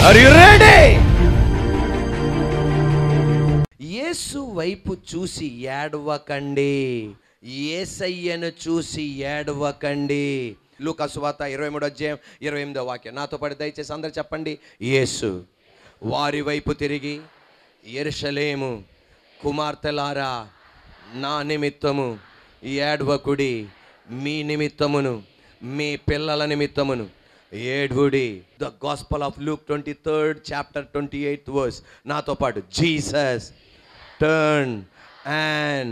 Are you ready? యేసు వైపు చూసి ఏడవకండి, యేసయ్యను చూసి ఏడవకండి. లూకా సువార్త 23:28 నాతో పాటు దయచేసి అందరు చెప్పండి. యేసు వారి వైపు తిరిగి, యెరూషలేము కుమార్తెలారా, నా నిమిత్తము ఏడవకుడి, మీ నిమిత్తమును మీ పిల్లల నిమిత్తమును ఏడ్వుడి. The gospel of Luke 23rd chapter 28th verse నాతో పాటు. Jesus turned and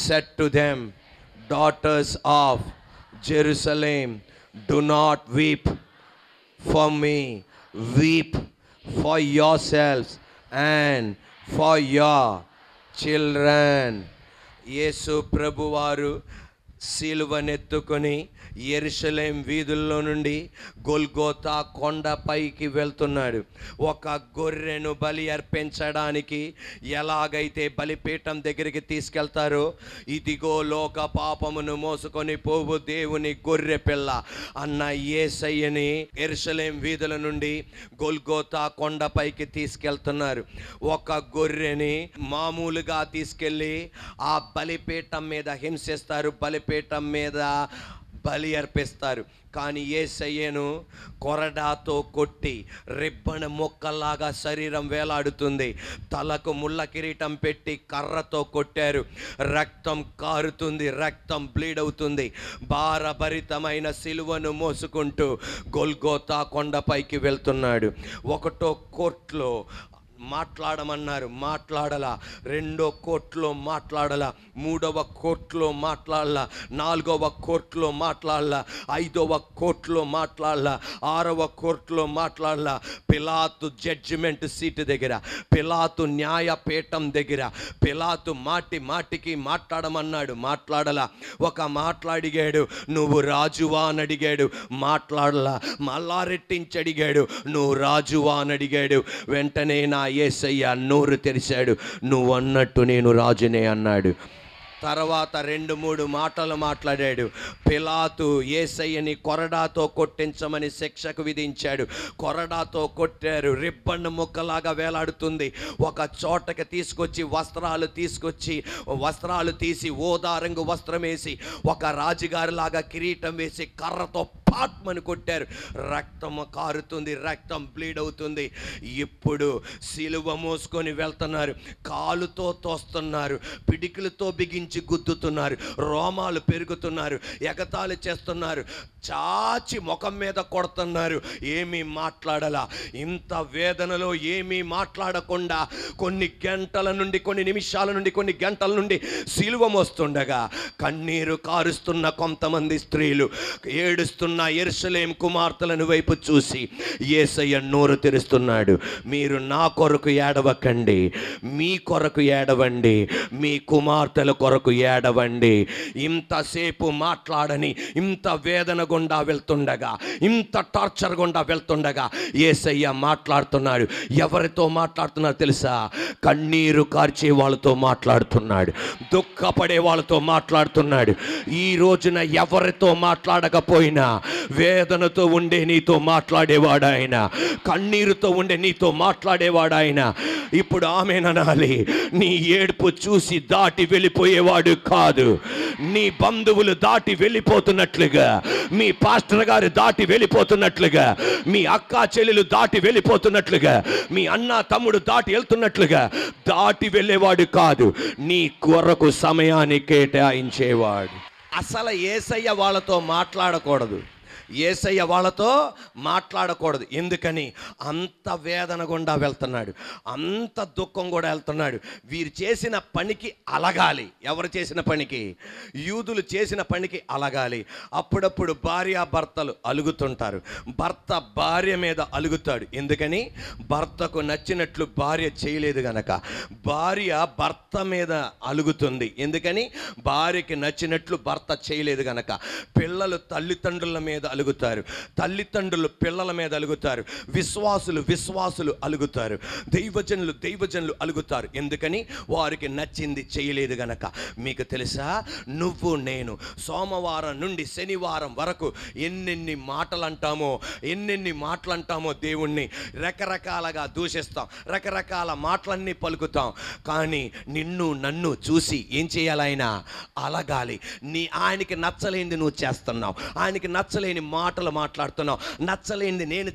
said to them, daughters of Jerusalem, do not weep for me, weep for yourselves and for your children. యేసు ప్రభువారు సిలువనెత్తుకొని యెరూషలేం వీధుల్లో నుండి గొల్గోతా కొండపైకి వెళ్తున్నాడు. ఒక గొర్రెను బలి అర్పించడానికి ఎలాగైతే బలిపీఠం దగ్గరికి తీసుకెళ్తారో, ఇదిగో లోక పాపమును మోసుకొని పోవు దేవుని గొర్రె పిల్ల అన్న యేసయ్యని యెరూషలేం వీధుల నుండి గొల్గోతా కొండపైకి తీసుకెళ్తున్నారు. ఒక గొర్రెని మామూలుగా తీసుకెళ్ళి ఆ బలిపీఠం మీద హింసిస్తారు, బలిపీఠం మీద బలి అర్పిస్తారు. కానీ యేసయ్యను కొరడాతో కొట్టి రిబ్బన మొక్కలాగా శరీరం వేలాడుతుంది. తలకు ముళ్ళ కిరీటం పెట్టి కర్రతో కొట్టారు. రక్తం కారుతుంది, రక్తం బ్లీడ్ అవుతుంది. భారభరితమైన సిలువను మోసుకుంటూ గొల్గోతా కొండపైకి వెళ్తున్నాడు. ఒకటో కోర్టులో మాట్లాడమన్నారు, మాట్లాడలా. రెండో కోర్టులో మాట్లాడలా. మూడవ కోర్టులో మాట్లాడలా. నాలుగవ కోర్టులో మాట్లాడలా. ఐదవ కోర్టులో మాట్లాడలా. ఆరవ కోర్టులో మాట్లాడలా. పిలాతు జడ్జిమెంట్ సీటు దగ్గర, పిలాతు న్యాయపీఠం దగ్గర పిలాతు మాటికి మాట్లాడమన్నాడు, మాట్లాడలా. ఒక మాట్లాడిగాడు, నువ్వు రాజువా అని అడిగాడు, మాట్లాడలా. మళ్ళా రెట్టించి అడిగాడు, నువ్వు రాజువా అని అడిగాడు. వెంటనే నా యేసయ్య నోరు తెరిచాడు, నువ్వు అన్నట్టు నేను రాజునే అన్నాడు. తర్వాత 2-3 మాటలు మాట్లాడాడు. పిలాతు యేసయ్యని కొరడాతో కొట్టించమని శిక్షకు విధించాడు. కొరడాతో కొట్టారు. రిబ్బన్ ముక్కలాగా వేలాడుతుంది. ఒక చోటకి తీసుకొచ్చి వస్త్రాలు తీసి ఓదా రంగు వస్త్రం వేసి ఒక రాజుగారిలాగా కిరీటం వేసి కర్రతో పాట్మని కొట్టారు. రక్తం కారుతుంది, రక్తం బ్లీడ్ అవుతుంది. ఇప్పుడు సిలువ మోసుకొని వెళ్తున్నారు. కాలుతో తోస్తున్నారు, పిడికిలతో బిగించి గుద్దుతున్నారు, రోమాలు పెరుగుతున్నారు, ఎగతాళి చేస్తున్నారు, చాచి ముఖం మీద కొడుతున్నారు. ఏమీ మాట్లాడలా. ఇంత వేదనలో ఏమీ మాట్లాడకుండా కొన్ని గంటల నుండి, కొన్ని నిమిషాల నుండి, కొన్ని గంటల నుండి సిలువ మోస్తుండగా కన్నీరు కారుస్తున్న కొంతమంది స్త్రీలు ఏడుస్తున్న యెరూషలేం కుమార్తెలను వైపు చూసి యేసయ్య నోరు తెరుస్తున్నాడు. మీరు నా కొరకు ఏడవకండి, మీ కొరకు ఏడవండి, మీ కుమార్తెల కొరకు ఏడవండి. ఇంతసేపు మాట్లాడని, ఇంత వేదన గుండా వెళ్తుండగా, ఇంత టార్చర్ గుండా వెళ్తుండగా యేసయ్య మాట్లాడుతున్నాడు. ఎవరితో మాట్లాడుతున్నాడు తెలుసా? కన్నీరు కార్చే వాళ్ళతో మాట్లాడుతున్నాడు, దుఃఖపడే వాళ్ళతో మాట్లాడుతున్నాడు. ఈ రోజున ఎవరితో మాట్లాడకపోయినా వేదనతో ఉండే నీతో మాట్లాడేవాడు ఆయన, కన్నీరుతో ఉండే నీతో మాట్లాడేవాడు ఆయన. ఇప్పుడు ఆమేననాలి. నీ ఏడుపు చూసి దాటి వెళ్ళిపోయేవాడు కాదు. నీ బంధువులు దాటి వెళ్ళిపోతున్నట్లుగా, మీ పాస్టర్ గారు దాటి వెళ్ళిపోతున్నట్లుగా, మీ అక్క చెల్లెలు దాటి వెళ్ళిపోతున్నట్లుగా, మీ అన్న తమ్ముడు దాటి వెళ్తున్నట్లుగా దాటి వెళ్ళేవాడు కాదు. నీ కొరకు సమయాన్ని కేటాయించేవాడు. అసలు యేసయ్య వాళ్ళతో మాట్లాడకూడదు, యేసయ్య వాళ్ళతో మాట్లాడకూడదు. ఎందుకని? అంత వేదన గుండా వెళ్తున్నాడు, అంత దుఃఖం కూడా వెళ్తున్నాడు. వీరు చేసిన పనికి అలగాలి. ఎవరు చేసిన పనికి? యూదులు చేసిన పనికి అలగాలి. అప్పుడప్పుడు భార్యాభర్తలు అలుగుతుంటారు. భర్త భార్య మీద అలుగుతాడు. ఎందుకని? భర్తకు నచ్చినట్లు భార్య చేయలేదు గనక. భార్య భర్త మీద అలుగుతుంది. ఎందుకని? భార్యకి నచ్చినట్లు భర్త చేయలేదు గనక. పిల్లలు తల్లిదండ్రుల మీద అలుగుతారు, తల్లిదండ్రులు పిల్లల మీద అలుగుతారు, విశ్వాసులు అలుగుతారు, దైవజనులు అలుగుతారు. ఎందుకని? వారికి నచ్చింది చేయలేదు గనక. మీకు తెలుసా, నువ్వు నేను సోమవారం నుండి శనివారం వరకు ఎన్నెన్ని మాటలు అంటామో దేవుణ్ణి రకరకాలుగా దూషిస్తాం, రకరకాల మాటలన్నీ పలుకుతాం. కానీ నన్ను చూసి ఏం చేయాలి? ఆయన అలగాలి. ఆయనకి నచ్చలేనిది నువ్వు చేస్తున్నావు, ఆయనకి నచ్చలేని మాటలు మాట్లాడుతున్నావు, నచ్చలేనిది నేను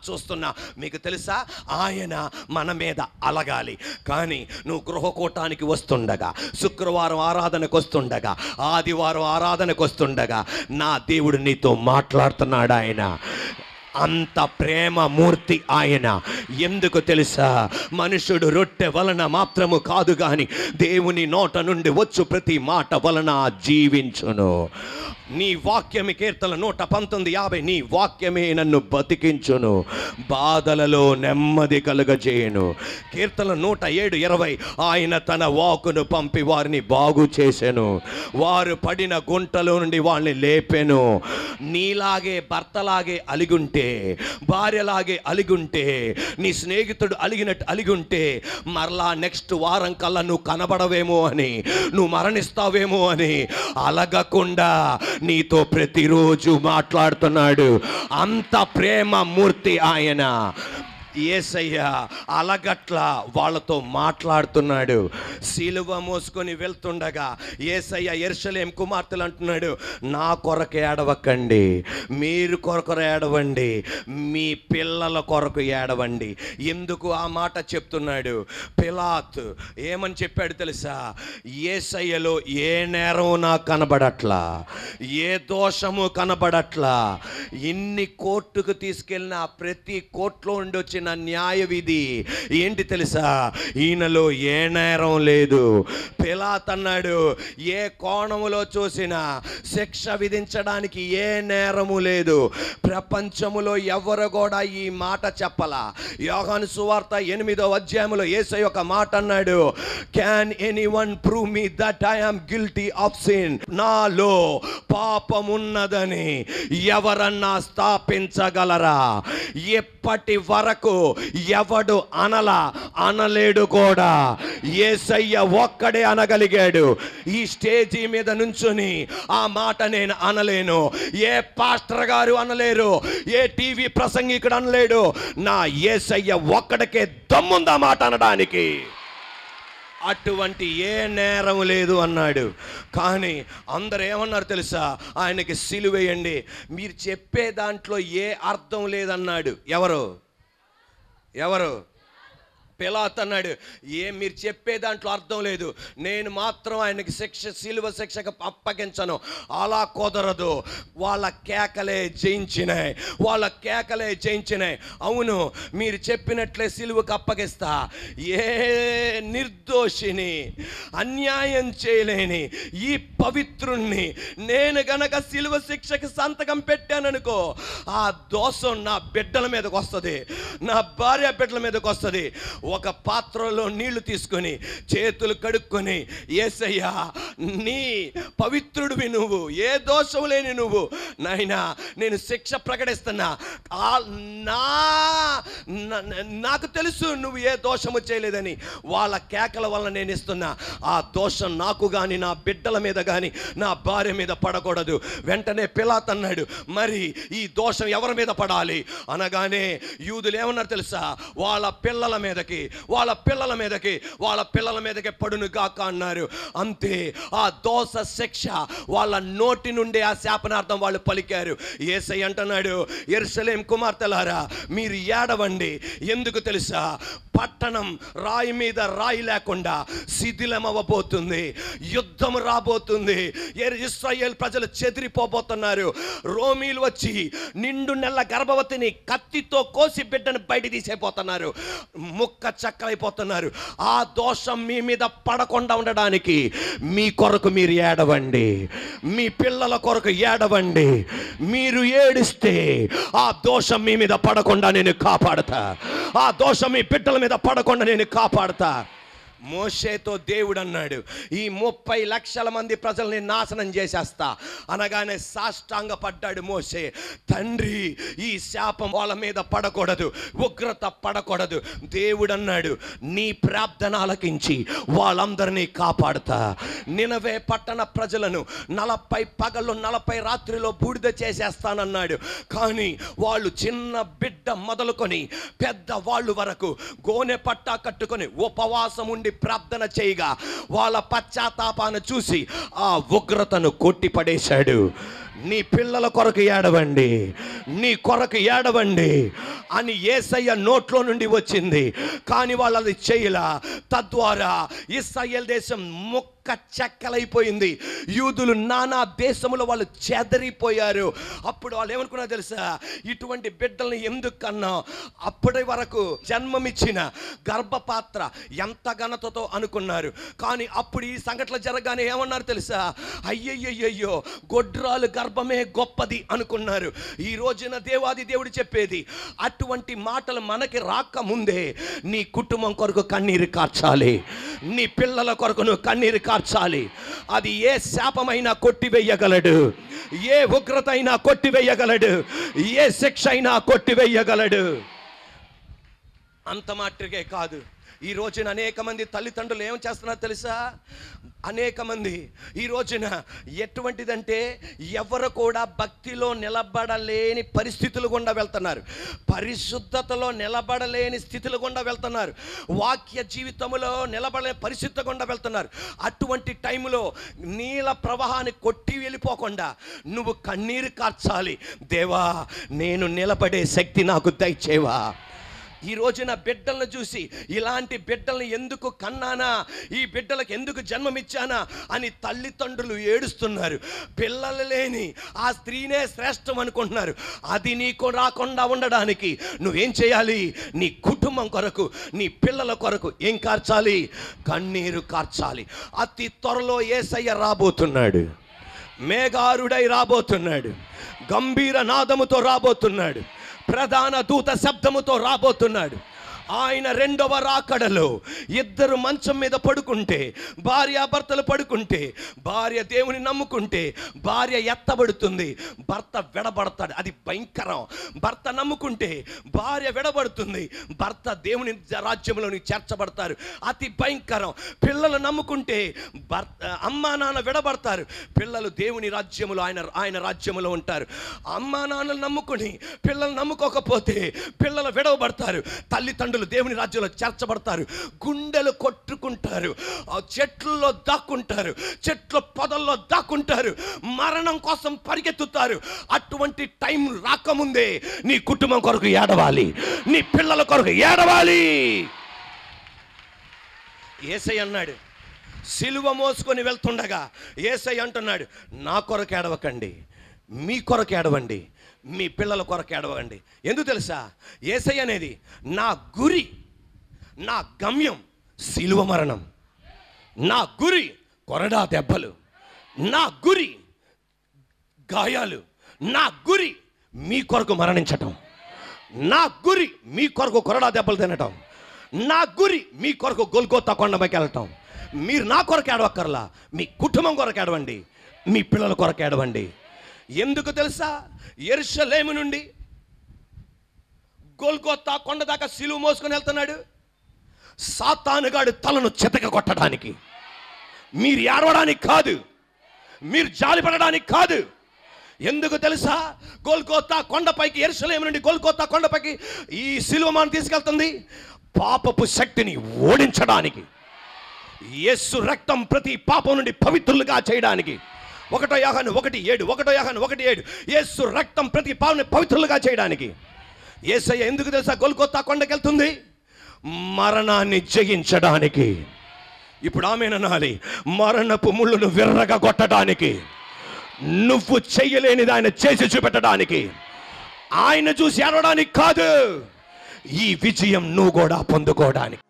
చూస్తున్నా. మీకు తెలుసా, ఆయన మన మీద అలగాలి. కానీ నువ్వు గృహకూటానికి వస్తుండగా, శుక్రవారం ఆరాధనకు వస్తుండగా, ఆదివారం ఆరాధనకు వస్తుండగా నా దేవుడు నీతో మాట్లాడుతున్నాడు. ఆయన అంత ప్రేమ మూర్తి ఆయన. ఎందుకు తెలుసా? మనుషుడు రొట్టె వలన మాత్రము కాదు గాని దేవుని నోట నుండి వచ్చు ప్రతి మాట వలన జీవించును. నీ వాక్యమే, కీర్తన 119:50, నీ వాక్యమే నన్ను బతికించును, బాధలలో నెమ్మది కలుగజేయును. కీర్తన 107:20, ఆయన తన వాక్కును పంపి వారిని బాగు చేసెను, వారు పడిన గుంటలో నుండి వాళ్ళని లేపెను. నీలాగే భర్తలాగే అలిగుంటే, భార్యలాగే అలిగుంటే, నీ స్నేహితుడు అలిగినట్టు అలిగుంటే మరలా నెక్స్ట్ వారం కల్లా నువ్వు కనబడవేమో అని, నువ్వు మరణిస్తావేమో అని అలగకుండా నీతో ప్రతిరోజు మాట్లాడుతున్నాడు. అంత ప్రేమ మూర్తి ఆయన. యేసయ్య అలగట్ల వాళ్ళతో మాట్లాడుతున్నాడు. సిలువ మోసుకొని వెళ్తుండగా యేసయ్య యెరూషలేము కుమార్తెలు అంటున్నాడు, నా కొరకు ఏడవకండి, మీరు కొరకు ఏడవండి, మీ పిల్లల కొరకు ఏడవండి. ఎందుకు ఆ మాట చెప్తున్నాడు? పిలాతు ఏమని చెప్పాడు తెలుసా? యేసయ్యలో ఏ నేరం నాకు కనబడట్లా, ఏ దోషము కనబడట్లా. ఇన్ని కోర్టుకు తీసుకెళ్ళిన ప్రతి కోర్టులో ఉండి వచ్చిన న్యాయ విధి ఏంటి తెలుసా? ఈయనలో ఏ నేరం లేదు. పిలాతు అన్నాడు, ఏ కోణములో చూసినా శిక్ష విధించడానికి ఏ నేరము లేదు. ప్రపంచములో ఎవరు కూడా ఈ మాట చెప్పలా. యోహాను సువార్త 8వ అధ్యాయంలో యేసయ్య ఒక మాట అన్నాడు, can anyone prove me that I am guilty of sin? నాలో పాపమున్నదని ఎవరన్నా స్థాపించగలరా? ఎప్పటి వరకు ఎవడు అనలేడు కూడా. యేసయ్య ఒక్కడే అనగలిగాడు. ఈ స్టేజీ మీద నుంచుని ఆ మాట నేను అనలేను, ఏ పాస్టర్ గారు అనలేరు, ఏ టీవీ ప్రసంగికుడు అనలేడు. నా యేసయ్య ఒక్కడికే దమ్ముందా మాట అనడానికి. అటువంటి ఏ నేరం లేదు అన్నాడు. కానీ అందరూ ఏమన్నారు తెలుసా? ఆయనకి సిలువేయండి, మీరు చెప్పే దాంట్లో ఏ అర్థం లేదన్నాడు. ఎవరు? పిలాతు అన్నాడు, మీరు చెప్పే దాంట్లో అర్థం లేదు, నేను మాత్రం ఆయనకి సిలువ శిక్షకు అప్పగించను. అలా కుదరదు. వాళ్ళ కేకలే జయించినాయి. అవును, మీరు చెప్పినట్లే సిలువకు అప్పగిస్తా. ఏ నిర్దోషిని, అన్యాయం చేయలేని ఈ పవిత్రుణ్ణి నేను గనక సిలువ శిక్షకి సంతకం పెట్టాననుకో, ఆ దోషం నా బిడ్డల మీదకి వస్తుంది, నా భార్య బిడ్డల మీదకి వస్తుంది. ఒక పాత్రలో నీళ్లు తీసుకొని చేతులు కడుక్కొని, యేసయ్యా నీ పవిత్రుడివి నువ్వు, ఏ దోషం లేని నువ్వు, నాయనా నేను శిక్ష ప్రకటిస్తున్నా. నాకు తెలుసు నువ్వు ఏ దోషము చేయలేదని. వాళ్ళ కేకల వల్ల నేను ఇస్తున్నా. ఆ దోషం నాకు కానీ, నా బిడ్డల మీద కానీ, నా భార్య మీద పడకూడదు. వెంటనే పిలాతు అన్నాడు, మరి ఈ దోషం ఎవరి మీద పడాలి అనగానే యూదులు ఏమన్నారు తెలుసా? వాళ్ళ పిల్లల మీదకి పడును గాక అన్నారు. అంతే, ఆ దోష శిక్ష వాళ్ళ నోటి నుండి ఆ శాపనార్థం వాళ్ళు పలికారు. యేసయ్య అంటున్నాడు, యెరూషలేము కుమార్తెలారా మీరు ఏడవండి. ఎందుకు తెలుసా? పట్టణం రాయి మీద రాయి లేకుండా శిథిలమవ్వబోతుంది. యుద్ధం రాబోతుంది. ఇశ్రాయేల్ ప్రజలు చెదిరిపోబోతున్నారు. రోమీలు వచ్చి నిండు నెల గర్భవతిని కత్తితో కోసి బిడ్డను బయట తీసేపోతున్నారు. ముక్క చక్కలైపోతున్నారు. ఆ దోషం మీ మీద పడకుండా ఉండడానికి మీ కొరకు మీరు ఏడవండి, మీ పిల్లల కొరకు ఏడవండి. మీరు ఏడిస్తే ఆ దోషం మీ మీద పడకుండా నేను కాపాడతా. ఆ దోషం మీ బిడ్డల మీద పడకుండా నేను కాపాడతా. మోషేతో దేవుడు అన్నాడు, ఈ 30 లక్షల మంది ప్రజల్ని నాశనం చేసేస్తా అనగానే సాష్టాంగ పడ్డాడు మోషే. తండ్రి, ఈ శాపం వాళ్ళ మీద పడకూడదు, ఉగ్రత పడకూడదు. దేవుడు అన్నాడు, నీ ప్రార్థన ఆలకించి వాళ్ళందరినీ కాపాడుతా. నినవే పట్టణ ప్రజలను 40 పగళ్ళు 40 రాత్రిలో బూడిద చేసేస్తానన్నాడు. కానీ వాళ్ళు చిన్న బిడ్డ మొదలుకొని పెద్ద వాళ్ళు వరకు గోనె పట్టా కట్టుకొని ఉపవాసం ఉండి ప్రార్థన చేయగా వాళ్ళ పశ్చాత్తాపాన్ని చూసి ఆ ఉగ్రతను కొట్టిపడేశాడు. నీ పిల్లల కొరకు ఏడవండి, నీ కొరకు ఏడవండి అని యేసయ్య నోట్లో నుండి వచ్చింది. కానీ వాళ్ళు అది చేయలా. తద్వారా ఇశ్రాయేల్ దేశం ముక్క చెక్కలైపోయింది. యూదులు నానా దేశములో వాళ్ళు చెదరిపోయారు. అప్పుడు వాళ్ళు ఏమనుకున్నారు తెలుసా? ఇటువంటి బిడ్డల్ని ఎందుకు కన్నా? అప్పటి వరకు జన్మమిచ్చిన గర్భపాత్ర ఎంత ఘనతతో అనుకున్నారు. కానీ అప్పుడు ఈ సంఘటన జరగగానే ఏమన్నారు తెలుసా? అయ్యయ్యయ్యో, గొడ్రాలు గర్భమే గొప్పది అనుకున్నారు. ఈ రోజున దేవాది దేవుడు చెప్పేది, అటువంటి మాటలు మనకి రాకముందే నీ కుటుంబం కొరకు కన్నీరు కార్చాలి, నీ పిల్లల కొరకు నువ్వు కన్నీరు కార్చాలి. అది ఏ శాపమైనా కొట్టివేయగలడు, ఏ ఉగ్రత అయినా కొట్టివేయగలడు, ఏ శిక్ష అయినా కొట్టివేయగలడు. అంత మాత్రమే కాదు, ఈ రోజున అనేక మంది తల్లిదండ్రులు ఏం చేస్తున్నారు తెలుసా? అనేక మంది ఈ రోజున ఎటువంటిదంటే ఎవరు కూడా భక్తిలో నిలబడలేని పరిస్థితులు గుండా వెళ్తున్నారు, పరిశుద్ధతలో నిలబడలేని స్థితులు గుండా వెళ్తున్నారు, వాక్య జీవితంలో నిలబడలేని పరిస్థితి గుండా వెళ్తున్నారు. అటువంటి టైంలో నీళ్ళ ప్రవాహాన్ని కొట్టి వెళ్ళిపోకుండా నువ్వు కన్నీరు కార్చాలి. దేవా, నేను నిలబడే శక్తి నాకు దయచేవా. ఈ రోజున బిడ్డలను చూసి ఇలాంటి బిడ్డల్ని ఎందుకు కన్నానా, ఈ బిడ్డలకు ఎందుకు జన్మమిచ్చానా అని తల్లిదండ్రులు ఏడుస్తున్నారు. పిల్లలు లేని ఆ స్త్రీనే శ్రేష్టం అనుకుంటున్నారు. అది నీకు రాకుండా ఉండడానికి నువ్వేం చేయాలి? నీ కుటుంబం కొరకు, నీ పిల్లల కొరకు ఏం కార్చాలి? కన్నీరు కార్చాలి. అతి త్వరలో యేసయ్య రాబోతున్నాడు, మేఘారుడై రాబోతున్నాడు, గంభీర నాదముతో రాబోతున్నాడు, ప్రధాన దూత శబ్దముతో రాబోతున్నాడు. ఆయన రెండవ రాకడలో ఇద్దరు మంచం మీద పడుకుంటే, భార్యాభర్తలు పడుకుంటే, భార్య దేవుని నమ్ముకుంటే భార్య ఎత్తబడుతుంది, భర్త విడబడతాడు. అది భయంకరం. భర్త నమ్ముకుంటే భార్య విడబడుతుంది, భర్త దేవుని రాజ్యంలోని చేర్చబడతారు. అతి భయంకరం. పిల్లలు నమ్ముకుంటే భర్త అమ్మా నాన్న విడబడతారు, పిల్లలు దేవుని రాజ్యములో ఆయన రాజ్యములో ఉంటారు. అమ్మా నాన్నలు నమ్ముకుని పిల్లలు నమ్ముకోకపోతే పిల్లలు విడవబడతారు, తల్లిదండ్రులు దేవుని రాజ్యంలో చేర్చబడతారు. గుండెలు కొట్టుకుంటారు, చెట్లలో దాక్కుంటారు, చెట్ల పొదల్లో దాక్కుంటారు, మరణం కోసం పరిగెత్తుతారు. అటువంటి టైం రాకముందే నీ కుటుంబం కొరకు ఏడవాలి, నీ పిల్లల కొరకు ఏడవాలి. యేసయ్య అన్నాడు, సిలువ మోసుకొని వెళ్తుండగా యేసయ్య అంటున్నాడు, నా కొరకు ఏడవకండి, మీ కొరకు ఏడవండి, మీ పిల్లల కొరకు ఏడవండి. ఎందుకు తెలుసా? యేసయ్య అనేది నా గురి, నా గమ్యం సిలువ మరణం, నా గురి కొరడా దెబ్బలు, నా గురి గాయాలు, నా గురి మీ కొరకు మరణించటం, నా గురి మీ కొరకు కొరడా దెబ్బలు తినటం, నా గురి మీ కొరకు గొల్గోతా కొండపైకి వెళ్ళటం. మీరు నా కొరకు ఏడవక్కర్లా, మీ కుటుంబం కొరకు ఏడవండి, మీ పిల్లల కొరకు ఏడవండి. ఎందుకు తెలుసా? యెరూషలేము నుండి గొల్గోతా కొండ దాకా సిలువ మోసుకొని వెళ్తున్నాడు. సాతానుగాడి తలను చితక కొట్టడానికి, మీరు ఏడవడానికి కాదు, మీరు జాలిపడడానికి కాదు. ఎందుకు తెలుసా? గొల్గోతా కొండపైకి, యెరూషలేము నుండి గొల్గోతా కొండపైకి ఈ సిలువ మనం తీసుకెళ్తుంది పాపపు శక్తిని ఓడించడానికి. యేసు రక్తం ప్రతి పాపం నుండి పవిత్రులుగా చేయడానికి. 1 యోహాను 1:7 యేసు రక్తం ప్రతి పాపని పవిత్రులుగా చేయడానికి. యేసయ్య ఎందుకు తెలుసా గొల్గోతా కొండకెళ్తుంది? మరణాన్ని జయించడానికి. ఇప్పుడు ఆమేననాలి. మరణపు ముళ్ళును విర్రగా కొట్టడానికి, నువ్వు చెయ్యలేనిది ఆయన చేసి చూపెట్టడానికి, ఆయన చూసి ఏడవడానికి కాదు, ఈ విజయం నువ్వు కూడా పొందుకోవడానికి.